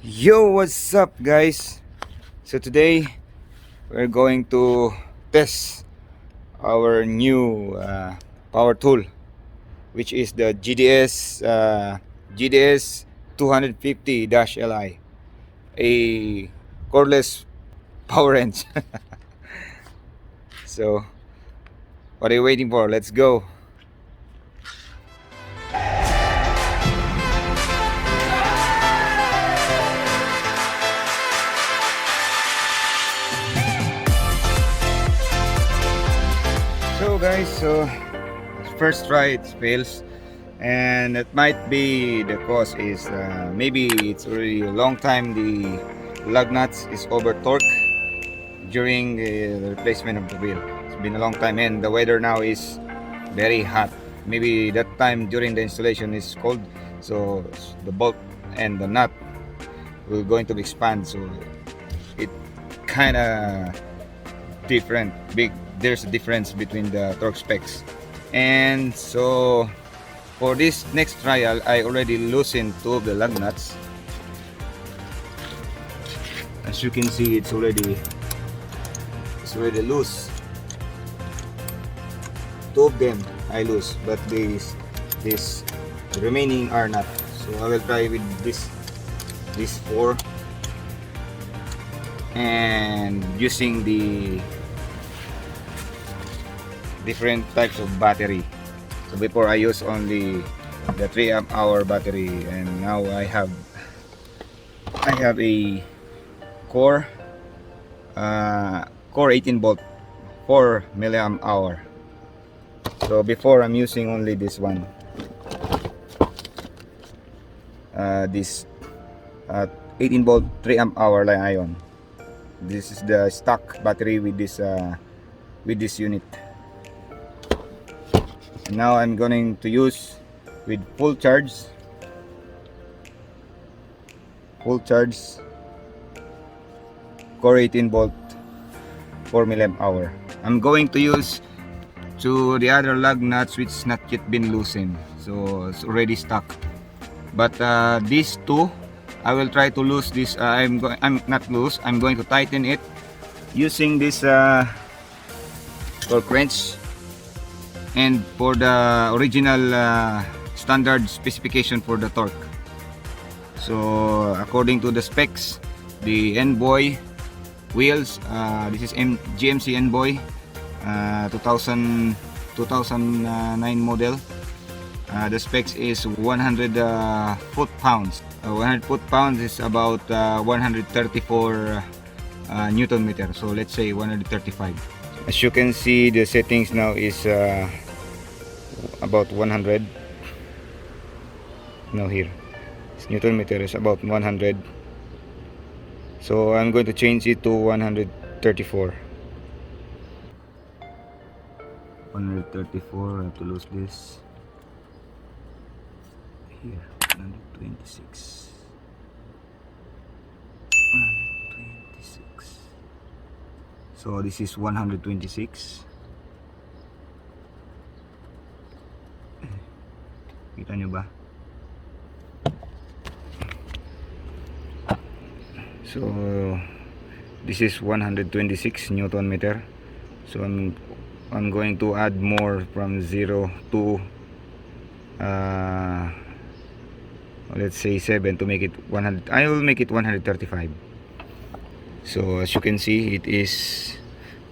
Yo, what's up guys? So today we're going to test our new power tool, which is the GDS 250-LI, a cordless power wrench. So what are you waiting for? Let's go. So guys, first try it fails, and it might be the cause is maybe it's already a long time the lug nuts is over torque during the replacement of the wheel. It's been a long time, and the weather now is very hot. Maybe that time during the installation is cold, so the bolt and the nut will going to expand, so it kind of different big. There's a difference between the torque specs, and so for this next trial I already loosened two of the lug nuts. As you can see, it's already loose. Two of them I loose, but these remaining are not. So I will try with these four, and using the different types of battery. So before I use only the 3 amp hour battery, and now I have a core 18 volt 4 milliamp hour. So before I'm using only this one, this 18 volt 3 amp hour Li-ion. This is the stock battery with this unit. And now I'm going to use with full charge core 18 volt 4 milliamp hour. I'm going to use to the other lug nuts which not yet been loosened, so it's already stuck. But these two I will try to loose this. I'm not loose. I'm going to tighten it using this torque wrench. And for the original standard specification for the torque, so according to the specs, the Envoy wheels, this is GMC Envoy 2009 model. The specs is 100 foot-pounds. 100 foot-pounds is about 134 Newton meter. So let's say 135. As you can see, the settings now is about 100. Now here, this Newton meter is about 100. So I'm going to change it to 134. 134. I have to lose this. Here, 126. 126. So this is 126. Kita nyo ba? So this is 126 Newton meter. So I'm going to add more from 0 to let's say 7 to make it 100. I will make it 135. So as you can see, it is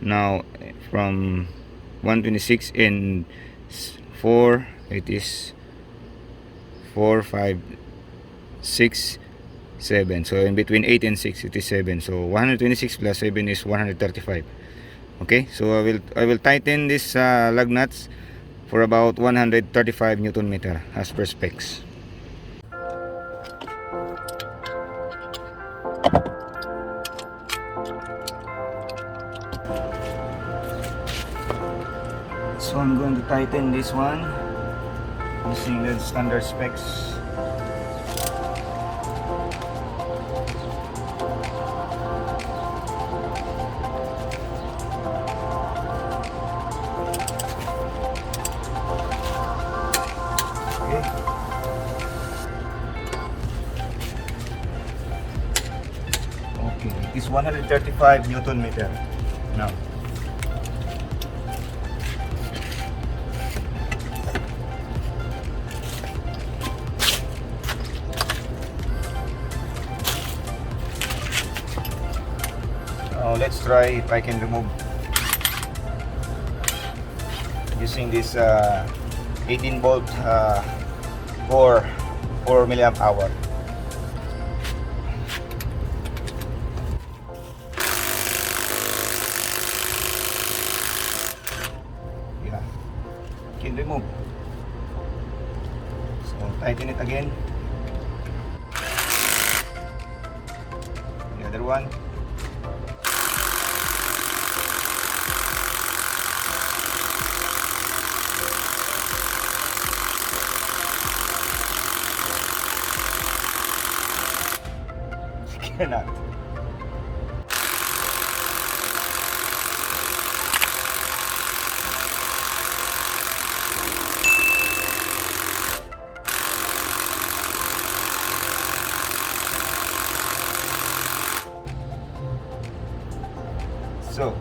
now from 126 and 4. It is 4, 5, 6, 7. So in between 8 and 6 it is 7. So 126 plus 7 is 135. Okay, so I will tighten this lug nuts for about 135 Newton meter as per specs. So I'm going to tighten this one using the standard specs. Okay. 135 Newton meter now. Let's try if I can remove using this 18 volt 4 milliamp hour. Yeah, can remove. So tighten it again. The other one. Cannot. So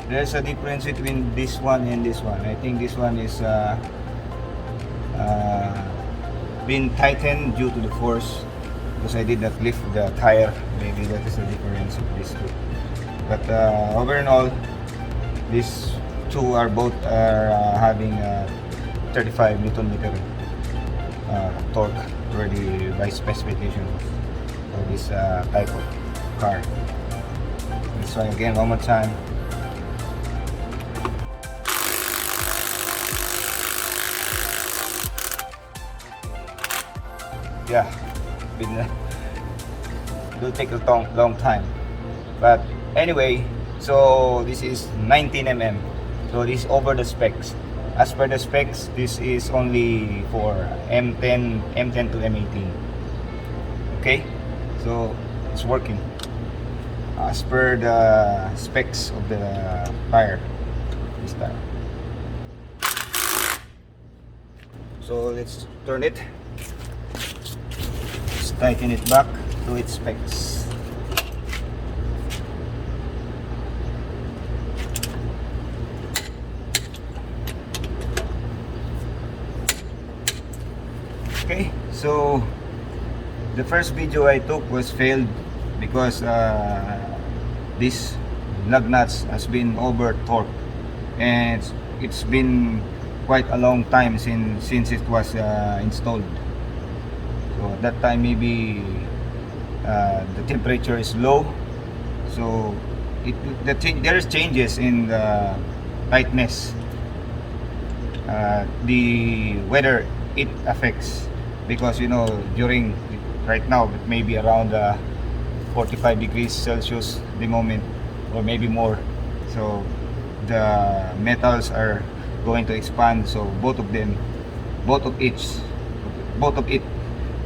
there's a difference between this one and this one. I think this one is been tightened due to the force, because I did not lift the tire. Maybe that is the difference of these two. But over and all, these two are both having 35 Newton meter torque already by specification for this type of car. Let's try again one more time. Yeah, it will take a long time, but anyway, so this is 19 mm, so this is over the specs. As per the specs, this is only for M10 to M18. Okay, so it's working as per the specs of the tire, this tire. So let's turn it, tighten it back to its specs. Okay, so the first video I took was failed because this lug nuts has been over torqued, and it's been quite a long time since it was installed. So at that time, maybe the temperature is low, so there is changes in the tightness. The weather it affects, because during right now it may be around 45 degrees Celsius the moment, or maybe more. So the metals are going to expand. So both of it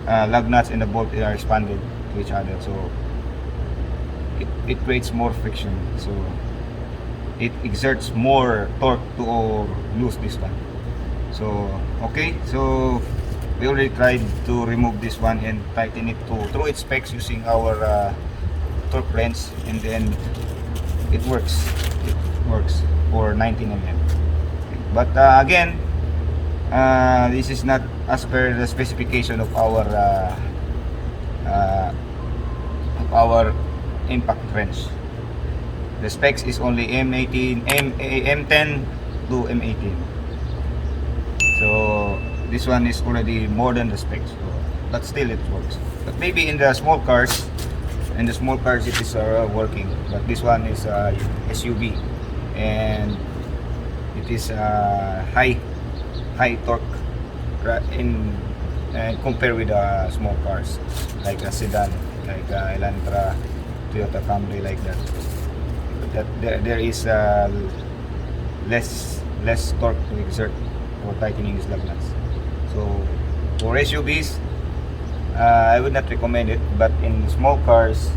lug nuts and the bolt are expanded to each other, so it creates more friction, so it exerts more torque to lose this one. So okay, so we already tried to remove this one and tighten it through its specs using our torque wrench, and then it works for 19 mm. But again, this is not as per the specification of our impact wrench. The specs is only M10 to M18. So this one is already more than the specs, but still it works. But maybe in the small cars, it is working. But this one is SUV, and it is high torque in compared with small cars like a sedan, like Elantra, Toyota Camry, like that. That there is less torque to exert for tightening these lug nuts. So for SUVs, I would not recommend it, but in small cars,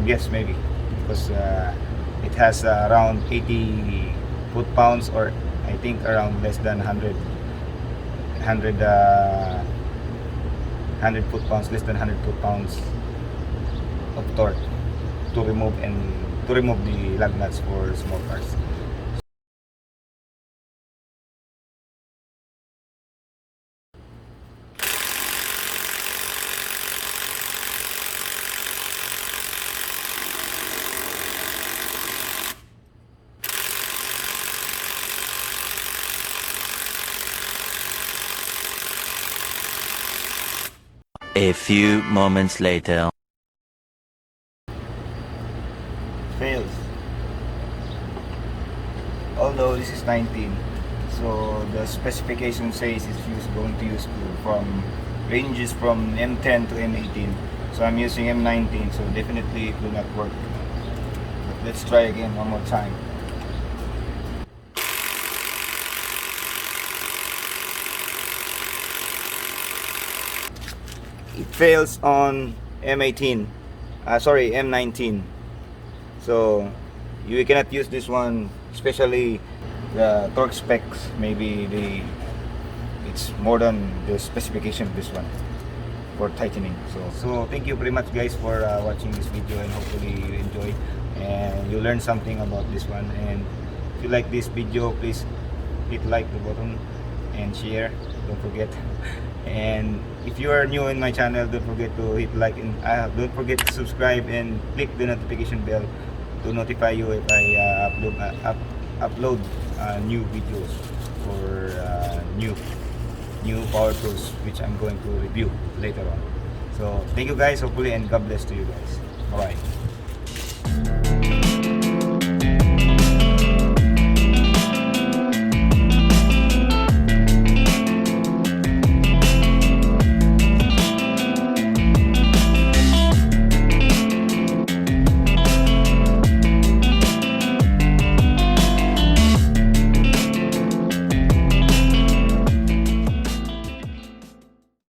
yes, maybe, because it has around 80 foot-pounds, or I think around less than 100 foot-pounds, less than 100 foot-pounds of torque to remove the lug nuts for small cars. A few moments later. Fails. Although this is 19, so the specification says it's going to use from ranges from M10 to M18. So I'm using M19, so definitely it will not work. But let's try again one more time. It fails on M18. Sorry, M19. So you cannot use this one, especially the torque specs. Maybe it's more than the specification of this one for tightening. So thank you very much guys for watching this video, and hopefully you enjoy and you learn something about this one. And if you like this video, please hit like the button and share, don't forget. And if you are new in my channel, don't forget to hit like, and don't forget to subscribe and click the notification bell to notify you if I upload new videos or new power tools which I'm going to review later on. So thank you guys, hopefully, and God bless to you guys. Bye bye.